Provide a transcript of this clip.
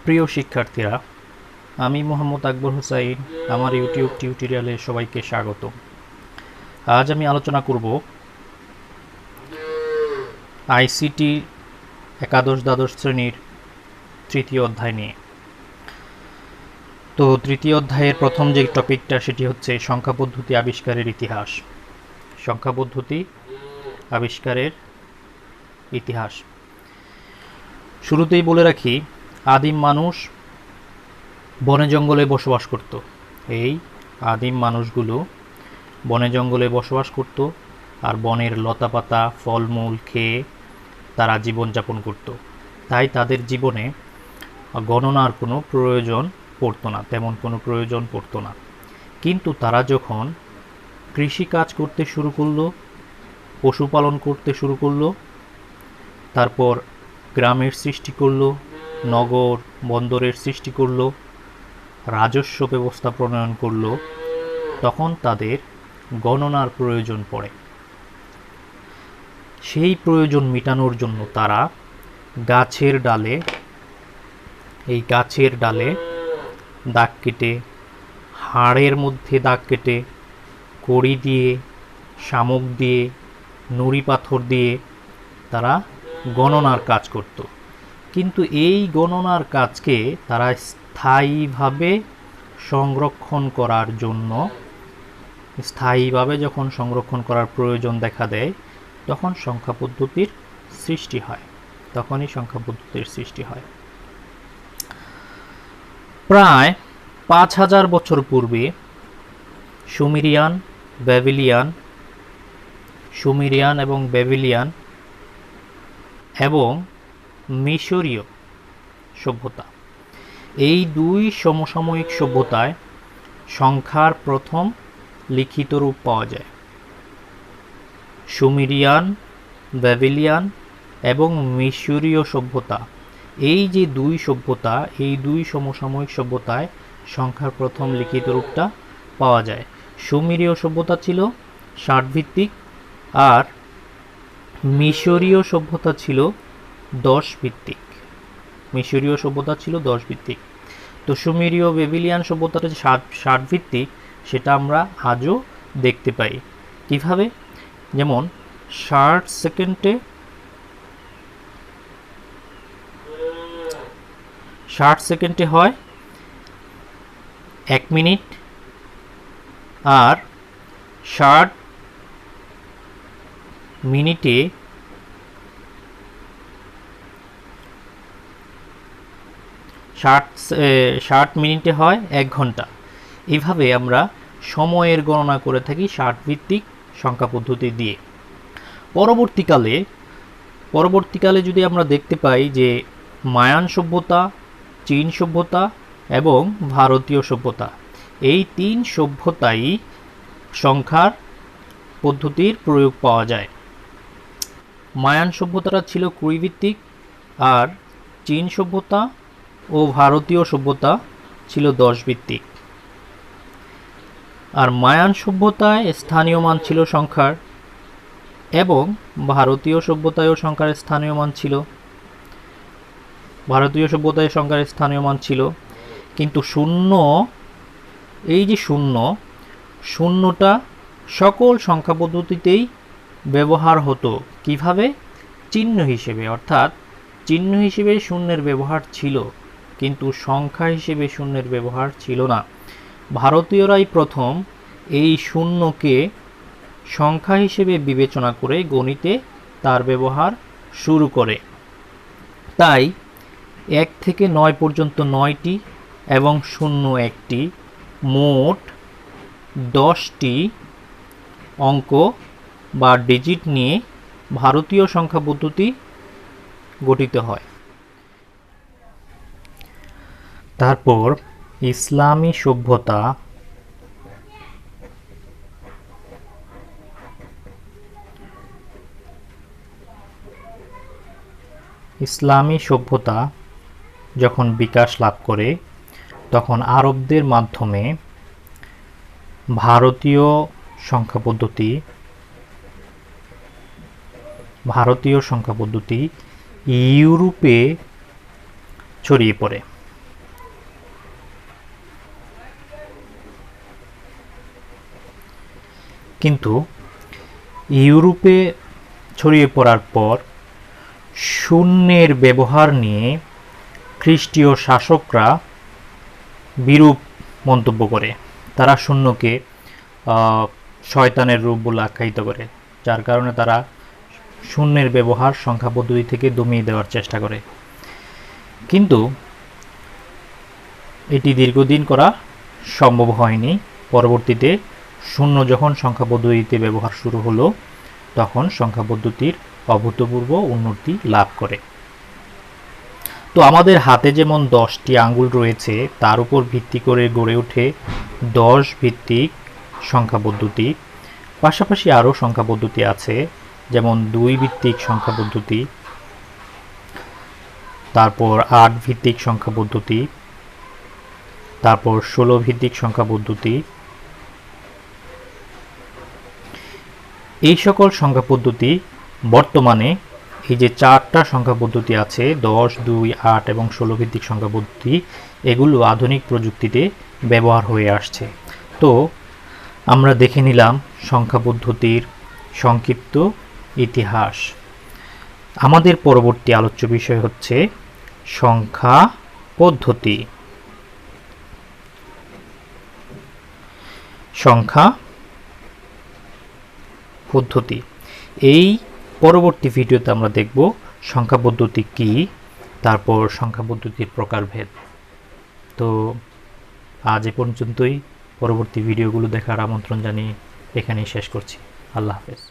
প্রিয় শিক্ষার্থীরা, আমি মোহাম্মদ আকবর হুসাইন। আমার ইউটিউব টিউটোরিয়ালে সবাইকে স্বাগত। আজ আমি আলোচনা করব আইসিটি একাদশ দ্বাদশ শ্রেণীর তৃতীয় অধ্যায় নিয়ে। তো তৃতীয় অধ্যায়ের প্রথম যে টপিকটা সেটি হচ্ছে সংখ্যা পদ্ধতি আবিষ্কারের ইতিহাস। সংখ্যা পদ্ধতি আবিষ্কারের ইতিহাস। শুরুতেই বলে রাখি, আদিম মানুষ বনে জঙ্গলে বসবাস করত। এই আদিম মানুষগুলো বনে জঙ্গলে বসবাস করত আর বনের লতাপাতা ফলমূল খেয়ে তারা জীবনযাপন করত। তাই তাদের জীবনে গণনার কোনো প্রয়োজন পড়তো না, তেমন কোনো প্রয়োজন পড়তো না। কিন্তু তারা যখন কৃষিকাজ করতে শুরু করলো, পশুপালন করতে শুরু করলো, তারপর গ্রামের সৃষ্টি করলো, নগর বন্দরের সৃষ্টি করলো, রাজস্ব ব্যবস্থা প্রণয়ন করলো, তখন তাদের গণনার প্রয়োজন পড়ে। সেই প্রয়োজন মেটানোর জন্য তারা গাছের ডালে দাগ কেটে, হাড়ের মধ্যে দাগ কেটে, কড়ি দিয়ে, শামুক দিয়ে, নুড়ি পাথর দিয়ে তারা গণনার কাজ করত। কিন্তু এই গণনার কাজকে তারা স্থায়ীভাবে সংরক্ষণ করার জন্য, স্থায়ীভাবে যখন সংরক্ষণ করার প্রয়োজন দেখা দেয়, তখন সংখ্যা পদ্ধতির সৃষ্টি হয়। প্রায় ৫,০০০ বছর পূর্বে সুমেরিয়ান এবং ব্যাবিলিয়ান এবং মিশরীয় সভ্যতা, এই দুই সমসাময়িক সভ্যতায় সংখ্যার প্রথম লিখিত রূপ পাওয়া যায়। সুমেরিয়ান, ব্যাবিলিয়ান এবং মিশরীয় সভ্যতা, এই যে দুই সভ্যতা, এই দুই সমসাময়িক সভ্যতায় সংখ্যার প্রথম লিখিত রূপটা পাওয়া যায়। সুমেরীয় সভ্যতা ছিল ৬০ ভিত্তিক আর মিশরীয় সভ্যতা ছিল ১০ ভিত্তিক। তো সুমেরীয় ব্যাবিলিয়ান সভ্যতাটা যে ৬০ ভিত্তিক, সেটা আমরা আজও দেখতে পাই। কিভাবে? যেমন ৬০ সেকেন্ডে হয় ১ মিনিট, আর ৬০ মিনিটে ৬০ মিনিটে হয় ১ ঘন্টা। এইভাবে আমরা সময়ের গণনা করে থাকি ৬০ ভিত্তিক সংখ্যা পদ্ধতি দিয়ে। পরবর্তীকালে যদি আমরা দেখতে পাই যে মায়ান সভ্যতা, চীন সভ্যতা এবং ভারতীয় সভ্যতা, এই ৩ সভ্যতাই সংখ্যার পদ্ধতির প্রয়োগ পাওয়া যায়। মায়ান সভ্যতাটা ছিল ২০ ভিত্তিক, আর চীন সভ্যতা ও ভারতীয় সভ্যতা ছিল ১০ ভিত্তিক। আর মায়ান সভ্যতায় স্থানীয় মান ছিল সংখ্যার, এবং ভারতীয় সভ্যতায়ও সংখ্যার স্থানীয় মান ছিল। কিন্তু শূন্যটা সকল সংখ্যা পদ্ধতিতেই ব্যবহার হতো। কিভাবে? চিহ্ন হিসেবে, অর্থাৎ চিহ্ন হিসেবে শূন্যের ব্যবহার ছিল, কিন্তু সংখ্যা হিসেবে শূন্যের ব্যবহার ছিল না। ভারতীয়রাই প্রথম এই শূন্যকে সংখ্যা হিসেবে বিবেচনা করে গণিতে তার ব্যবহার শুরু করে। তাই ১ থেকে ৯ পর্যন্ত ৯টি এবং ০ ১টি, মোট ১০টি অঙ্ক বা ডিজিট নিয়ে ভারতীয় সংখ্যা পদ্ধতি গঠিত হয়। তারপর ইসলামী সভ্যতা যখন বিকাশ লাভ করে, তখন আরবদের মাধ্যমে ভারতীয় সংখ্যা পদ্ধতি ইউরোপে ছড়িয়ে পড়ে। কিন্তু ইউরোপে ছড়িয়ে পড়ার পর শূন্যের ব্যবহার নিয়ে খ্রিস্টীয় শাসকরা বিরূপ মন্তব্য করে। তারা শূন্যকে শয়তানের রূপ বলে আখ্যায়িত করে, যার কারণে তারা শূন্যের ব্যবহার সংখ্যা পদ্ধতি থেকে দমিয়ে দেওয়ার চেষ্টা করে। কিন্তু এটি দীর্ঘদিন করা সম্ভব হয়নি। পরবর্তীতে শূন্য যখন সংখ্যা পদ্ধতিতে ব্যবহার শুরু হলো, তখন সংখ্যা পদ্ধতির অভূতপূর্ব উন্নতি লাভ করে। তো আমাদের হাতে যেমন 10টি আঙ্গুল রয়েছে, তার উপর ভিত্তি করে গড়ে ওঠে 10 ভিত্তিক সংখ্যা পদ্ধতি। পাশাপাশি আরও সংখ্যা পদ্ধতি আছে, যেমন 2 ভিত্তিক সংখ্যা পদ্ধতি, তারপর 8 ভিত্তিক সংখ্যা পদ্ধতি, তারপর 16 ভিত্তিক সংখ্যা পদ্ধতি। এই সকল সংখ্যা পদ্ধতি বর্তমানে এই যে 4টা সংখ্যা পদ্ধতি আছে, 10, 2, 8 এবং 16 ভিত্তিক সংখ্যা পদ্ধতি, এগুলো আধুনিক প্রযুক্তিতে ব্যবহার হয়ে আসছে। তো আমরা দেখে নিলাম সংখ্যা পদ্ধতির সংক্ষিপ্ত ইতিহাস। আমাদের পরবর্তী আলোচ্য বিষয় হচ্ছে সংখ্যা পদ্ধতি। সংখ্যা পদ্ধতি এই পরবর্তী ভিডিওতে আমরা দেখব সংখ্যা পদ্ধতি কি, তারপর সংখ্যা পদ্ধতির প্রকারভেদ। তো আজ এ পর্যন্তই। পরবর্তী ভিডিওগুলো দেখার আমন্ত্রণ জানিয়ে এখানেই শেষ করছি। আল্লাহ হাফেজ।